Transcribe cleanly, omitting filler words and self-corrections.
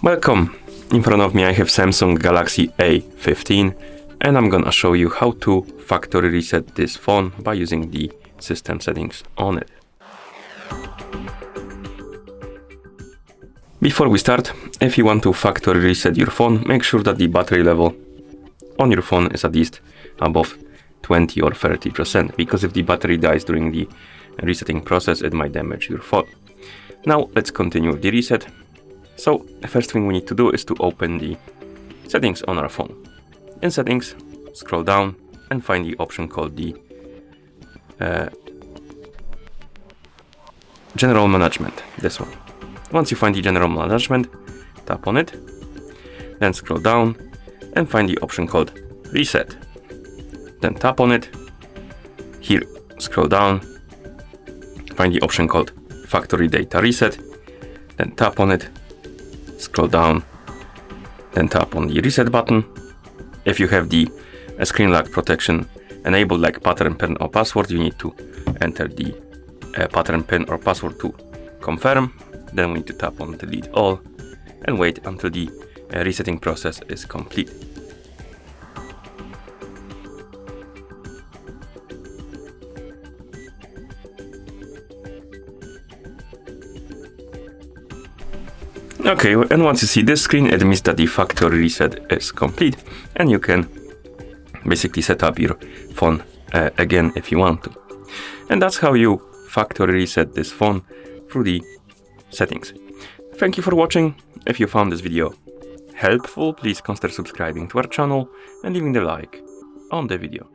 Welcome! In front of me I have Samsung Galaxy A15 and I'm gonna show you how to factory reset this phone by using the system settings on it. Before we start, if you want to factory reset your phone, make sure that the battery level on your phone is at least above 20 or 30%, because if the battery dies during the resetting process, it might damage your phone. Now let's continue the reset. So the first thing we need to do is to open the settings on our phone. In settings, scroll down and find the option called the general management, this one. Once you find the general management, tap on it, then scroll down and find the option called reset. Then tap on it. Here, scroll down, find the option called factory data reset, then tap on it, scroll down, then tap on the reset button. If you have the screen lock protection enabled, like pattern, PIN or password, you need to enter the pattern, PIN or password to confirm. Then we need to tap on delete all and wait until the resetting process is complete. Okay, and once you see this screen, it means that the factory reset is complete and you can basically set up your phone again if you want to. And that's how you factory reset this phone through the settings. Thank you for watching. If you found this video helpful, please consider subscribing to our channel and leaving the like on the video.